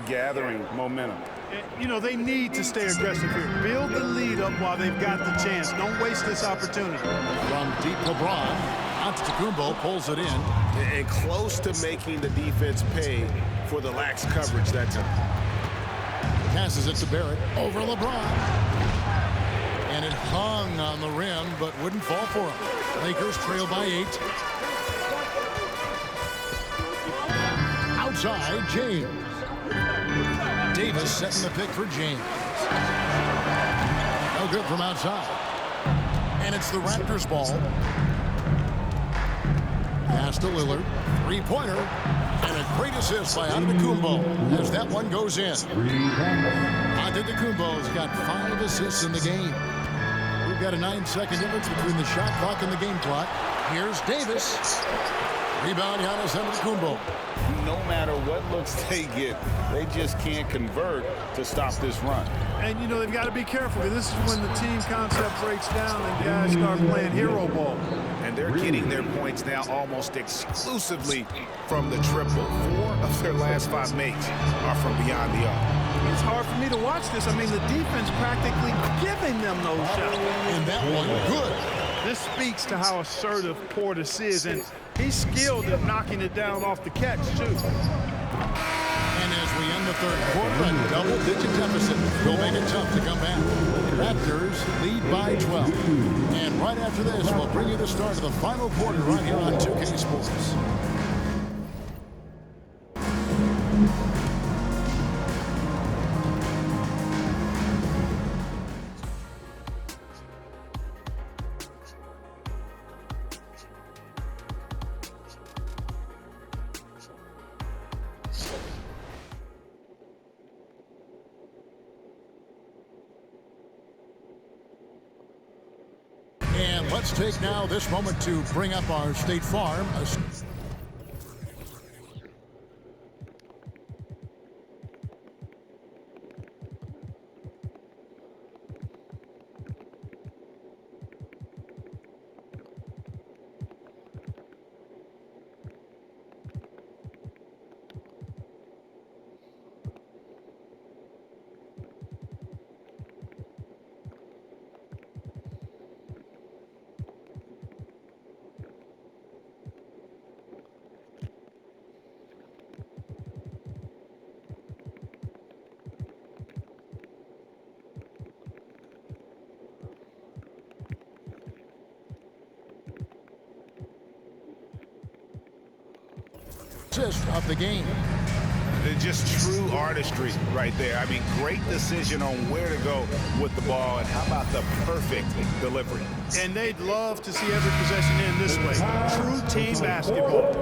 Speaker 2: gathering momentum.
Speaker 3: You know, they need to stay aggressive here. Build the lead up while they've got the chance. Don't waste this opportunity.
Speaker 1: From deep LeBron, Antetokounmpo pulls it in.
Speaker 4: And close to making the defense pay for the lax coverage that time.
Speaker 1: Passes it to Barrett over LeBron. And it hung on the rim, but wouldn't fall for him. Lakers trail by 8. Outside, James. Davis setting the pick for James. No good from outside. And it's the Raptors' ball. Pass to Lillard. Three-pointer. And a great assist by Antetokounmpo as that one goes in. Antetokounmpo's got 5 assists in the game. We've got a 9-second difference between the shot clock and the game clock. Here's Davis. Rebound, Giannis Antetokounmpo.
Speaker 2: No matter what looks they get, they just can't convert to stop this run.
Speaker 3: And, you know, they've got to be careful, because this is when the team concept breaks down and guys start playing hero ball.
Speaker 4: And they're getting their points now almost exclusively from the triple. 4 of their last 5 makes are from beyond the arc.
Speaker 3: It's hard for me to watch this. I mean, the defense practically giving them those shots.
Speaker 1: And that one good.
Speaker 3: This speaks to how assertive Portis is, and he's skilled at knocking it down off the catch, too.
Speaker 1: And as we end the third quarter, a double-digit deficit. Will make it tough to come back. Raptors lead by 12. And right after this, we'll bring you the start of the final quarter right here on 2K Sports. And let's take now this moment to bring up our State Farm. Of the game.
Speaker 4: Just true artistry right there. I mean, great decision on where to go with the ball, and how about the perfect delivery.
Speaker 3: And they'd love to see every possession end this way. True team basketball.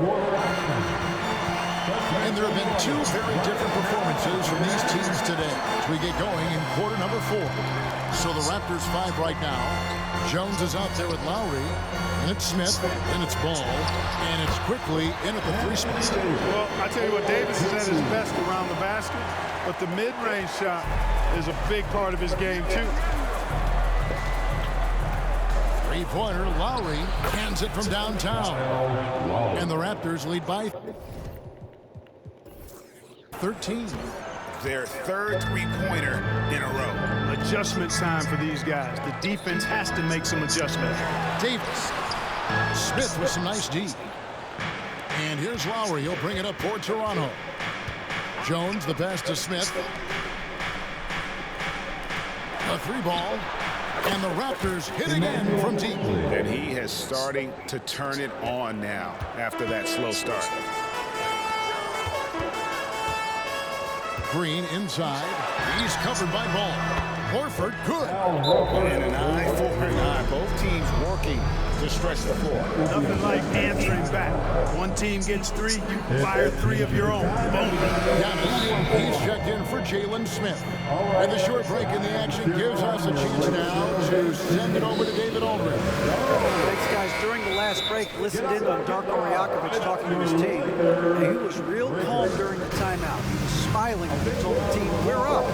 Speaker 1: And there have been two very different performances from these teams today as we get going in quarter number 4. So the Raptors 5 right now. Jones is out there with Lowry, and it's Smith, and it's Ball, and it's quickly in at the 3 spot.
Speaker 3: Well, I tell you what, Davis is at his best around the basket, but the mid-range shot is a big part of his game, too.
Speaker 1: Three-pointer, Lowry hands it from downtown. And the Raptors lead by 13.
Speaker 4: Their third three-pointer in a row.
Speaker 3: Adjustment time for these guys. The defense has to make some adjustments.
Speaker 1: Davis. Smith with some nice D. And here's Lowry. He'll bring it up for Toronto. Jones, the pass to Smith. A 3-ball. And the Raptors hit again from deep.
Speaker 4: And he is starting to turn it on now after that slow start.
Speaker 1: Green inside. He's covered by Ball. Horford, good.
Speaker 4: And an eye for an eye. Both teams working to stretch the floor.
Speaker 3: Nothing like answering back. One team gets 3, you fire 3 of your own. Boom.
Speaker 1: Giannis, he's checked in for Jalen Smith. And the short break in the action gives us a chance now to send it over to David Aldridge.
Speaker 6: Thanks, guys. During the last break, listened in on Darko Rajakovic talking to his team. And he was real calm during the timeout. He was smiling and he told the team, we're up.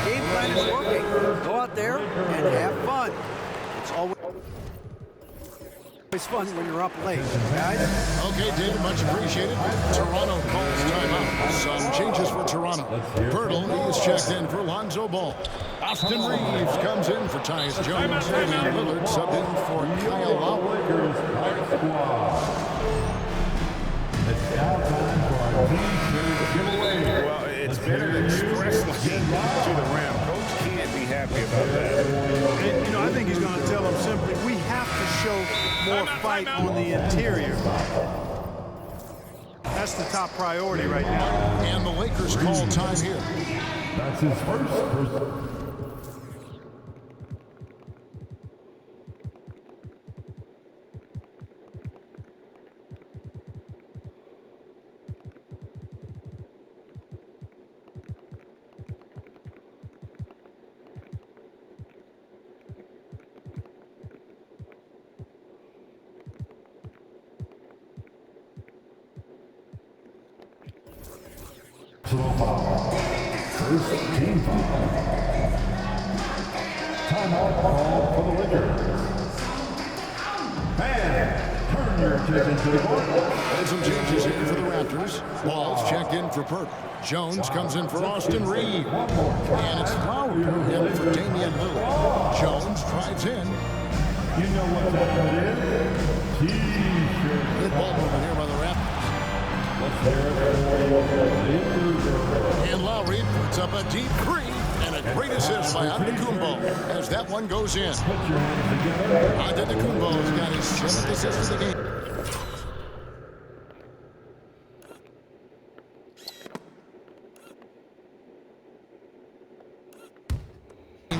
Speaker 6: Game plan is working. Go out there and have fun. It's always fun when you're up late, guys.
Speaker 1: Okay, David, much appreciated. Toronto calls timeout. Some changes for Toronto. Pirtle is checked in for Lonzo Ball. Austin Reeves comes in for Tyus Jones. And Lillard subbed in for Kyle Lowry.
Speaker 5: It's now time for our T-shirt giveaway.
Speaker 4: Well, it's been an express lane to the rim. Coach can't be happy about that.
Speaker 3: And, you know, I think he's going to tell them simply, we have to show more fight on the interior. That's the top priority right now.
Speaker 1: And the Lakers call time here.
Speaker 5: That's his first. Team foul. Timeout call for the Lakers. And turn your attention to the court.
Speaker 1: And some changes here for the Raptors. Ball's checked in for Perk. Jones comes in for Austin Reeves. And it's Lowry in for Damian Lillard. Jones drives in.
Speaker 5: You know what time it is? T-shirt.
Speaker 1: Good ball movement here by the Raptors.
Speaker 5: Let's hear it for the Lakers.
Speaker 1: And Lowry puts up a deep three, and a great assist by Antetokounmpo as that one goes in. Antetokounmpo's got his 7th assist of the game.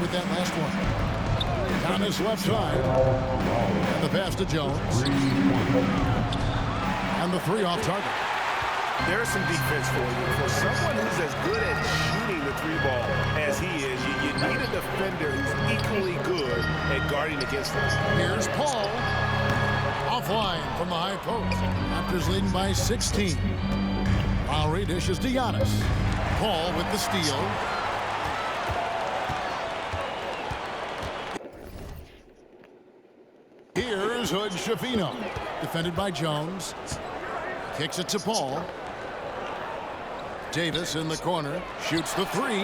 Speaker 1: With that last one. Down his left side. And the pass to Jones. And the three off target.
Speaker 4: There's some defense for you. For someone who's as good at shooting the three ball as he is, you need a defender who's equally good at guarding against him.
Speaker 1: Here's Paul. Offline from the high post. Raptors leading by 16. Lowry dishes to Giannis. Paul with the steal. Here's Hood Schifino. Defended by Jones. Kicks it to Paul. Davis in the corner. Shoots the three.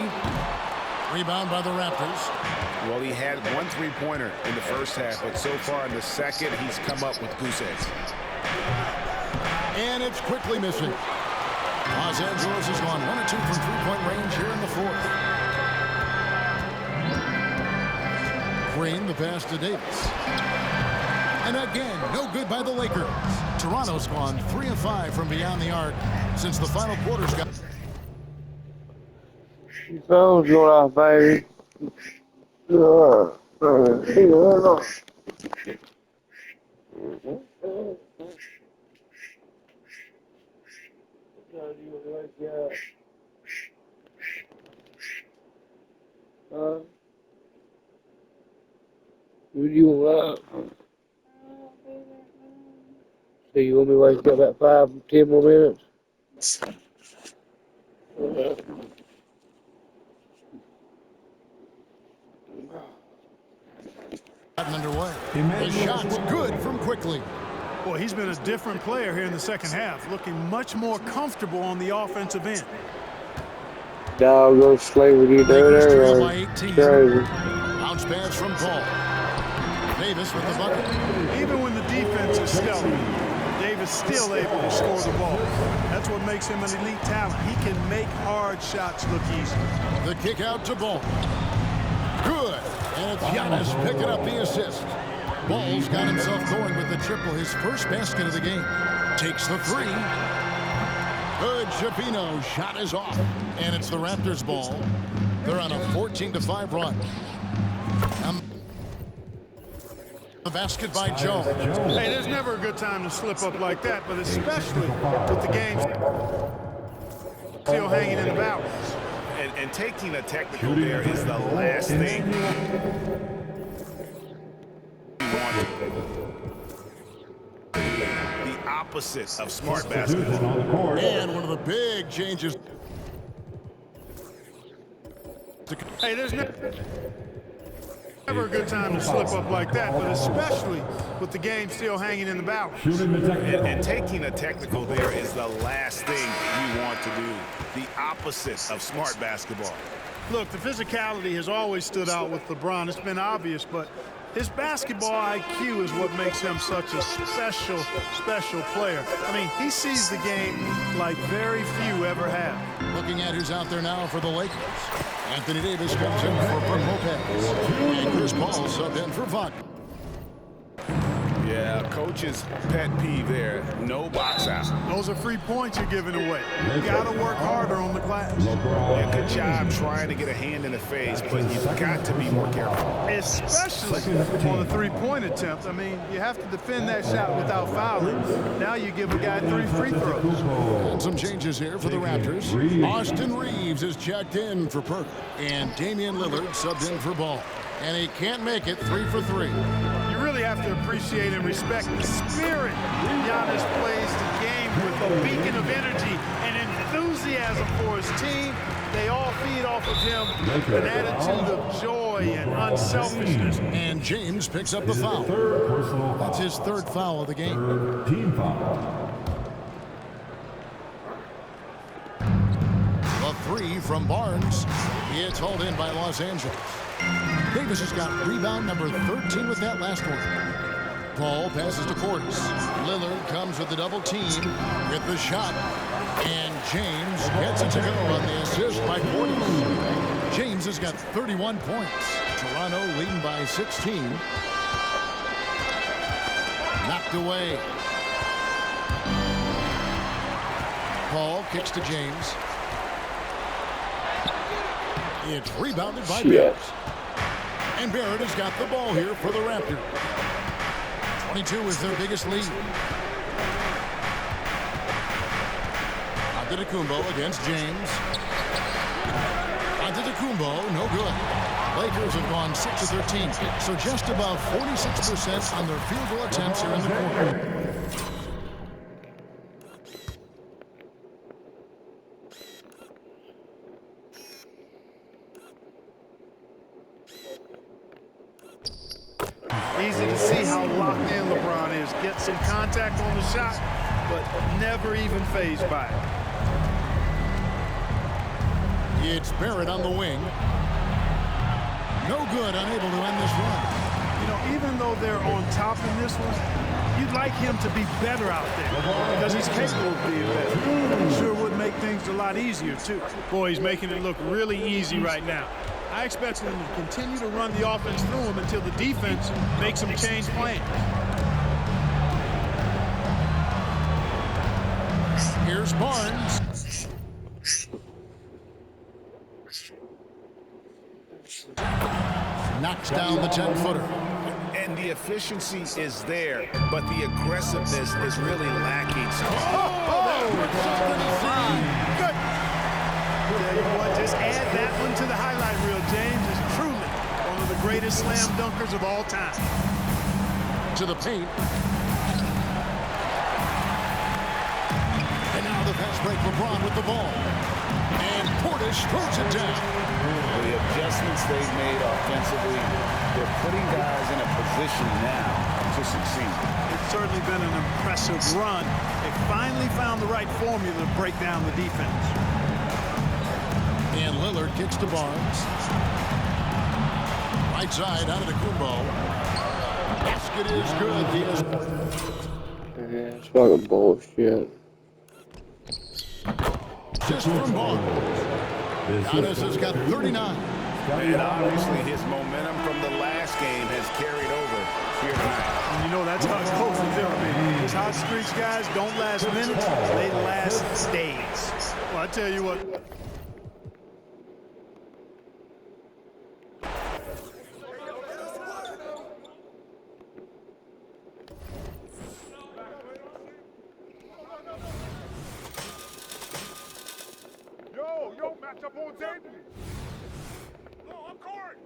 Speaker 1: Rebound by the Raptors.
Speaker 4: Well, he had one three-pointer in the first half, but so far in the second, he's come up with goose eggs.
Speaker 1: And it's quickly missing. Los Angeles has gone 1 of 2 from three-point range here in the fourth. Green, the pass to Davis. And again, no good by the Lakers. Toronto's gone 3 of 5 from beyond the arc since the final quarter's got.
Speaker 12: Phone's going off, baby. Would you want? So you want me to wake up about 5, 10 more minutes?
Speaker 1: Underway. The shot's good from quickly.
Speaker 3: Boy, he's been a different player here in the second half, looking much more comfortable on the offensive end.
Speaker 12: Dog, go slay with you there.
Speaker 1: By 18. Bounce pass from Paul. Davis with the bucket.
Speaker 3: Even when the defense is stellar, Davis still able to score the ball. That's what makes him an elite talent. He can make hard shots look easy.
Speaker 1: The kick out to Ball. Good. And it's Giannis picking up the assist. Ball's got himself going with the triple, his first basket of the game. Takes the three. Good. Schifino shot is off. And it's the Raptors' ball. They're on a 14-5 run. The basket by Jones.
Speaker 3: Hey, there's never a good time to slip up like that, but especially with the game still hanging in the balance.
Speaker 4: And taking a technical there is the last thing you want. The opposite of smart basketball.
Speaker 1: And one of the big changes.
Speaker 3: Hey, there's never a good time to slip up like that, but especially with the game still hanging in the balance.
Speaker 4: And taking a technical there is the last thing you want to do. The opposite of smart basketball.
Speaker 3: Look, the physicality has always stood out with LeBron. It's been obvious, but his basketball IQ is what makes him such a special player. I mean, he sees the game like very few ever have.
Speaker 1: Looking at who's out there now for the Lakers. Anthony Davis comes in for Brook Lopez. And Chris Paul subbed in for Wagner.
Speaker 4: Yeah, coach's pet peeve there. No box out.
Speaker 3: Those are free points you're giving away. You got to work harder on the glass.
Speaker 4: Yeah, good job trying to get a hand in the face, but you've got to be more careful.
Speaker 3: Especially on a three-point attempt. I mean, you have to defend that shot without fouling. Now you give a guy 3 free throws.
Speaker 1: And some changes here for the Raptors. Austin Reeves is checked in for Perk. And Damian Lillard subbed in for Ball. And he can't make it 3 for 3.
Speaker 3: You really have to appreciate and respect the spirit Giannis plays the game with, a beacon of energy and enthusiasm for his team. They all feed off of him, an attitude of joy and unselfishness.
Speaker 1: And James picks up the foul. That's his 3rd foul of the game.
Speaker 5: Team foul.
Speaker 1: The 3 from Barnes. It's hauled in by Los Angeles. Davis has got rebound number 13 with that last one. Ball passes to Portis. Lillard comes with the double team with the shot. And James gets it to go on the assist by Portis. James has got 31 points. Toronto leading by 16. Knocked away. Ball kicks to James. It's rebounded by Barrett. And Barrett has got the ball here for the Raptors. 22 is their biggest lead. Antetokounmpo against James. Antetokounmpo, no good. Lakers have gone 6 of 13, so just about 46% on their field goal attempts here in the quarter.
Speaker 3: Easy to see how locked in LeBron is. Get some contact on the shot, but never even fazed by it.
Speaker 1: It's Barrett on the wing. No good, unable to end this run.
Speaker 3: You know, even though they're on top in this one, you'd like him to be better out there because he's capable of being better. Sure would make things a lot easier, too. Boy, he's making it look really easy right now. I expect them to continue to run the offense through him until the defense makes them change plans.
Speaker 1: Here's Barnes. Knocks down the 10-footer.
Speaker 4: And the efficiency is there, but the aggressiveness is really lacking.
Speaker 3: Good. Tell you what, just add that one to the highlight reel. James is truly one of the greatest slam dunkers of all time.
Speaker 1: To the paint. And now the fast break. LeBron with the ball. And Portis throws it down.
Speaker 2: The adjustments they've made offensively, they're putting guys in a position now to succeed.
Speaker 3: It's certainly been an impressive run. They finally found the right formula to break down the defense.
Speaker 1: And Lillard kicks to Barnes. Right side out of the Antetokounmpo. Basket is good. He is.
Speaker 12: Yeah, it's fucking bullshit.
Speaker 1: Just from Barnes. Giannis has got 39.
Speaker 4: And obviously his momentum from the last game has carried over here tonight.
Speaker 3: And you know that's how it goes with them. These hot streaks, guys, don't last minutes. They last days. Well, I tell you what.
Speaker 5: Yo, match up on tape. No, I'm court.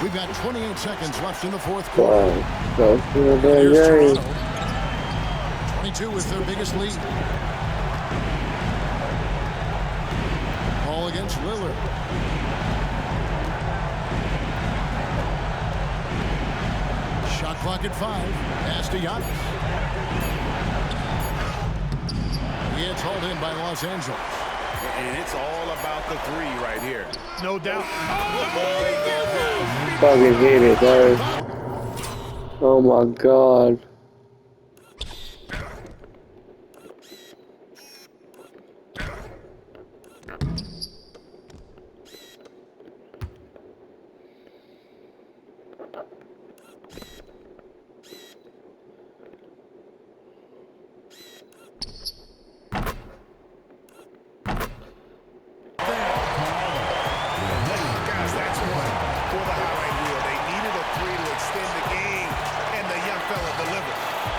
Speaker 1: We've got 28 seconds left in the fourth quarter.
Speaker 12: Wow, so good.
Speaker 1: Here's Toronto. 22 is their biggest lead. Ball against Lillard. Shot clock at 5. Pass to Giannis. It's hauled in by Los Angeles.
Speaker 4: And it's all about the three right here.
Speaker 3: No doubt.
Speaker 12: Fucking hate it, guys. Oh my god.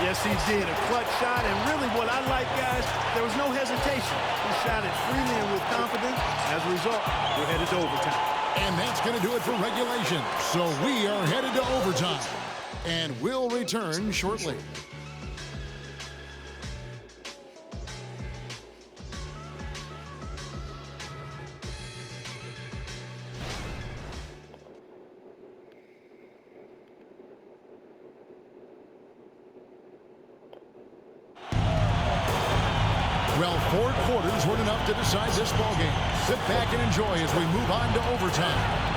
Speaker 3: Yes, he did. A clutch shot, and really what I like, guys, there was no hesitation. He shot it freely and with confidence. As a result, we're headed to overtime.
Speaker 1: And that's going to do it for regulation. So we are headed to overtime. And we'll return shortly. Well, 4 quarters weren't enough to decide this ballgame. Sit back and enjoy as we move on to overtime.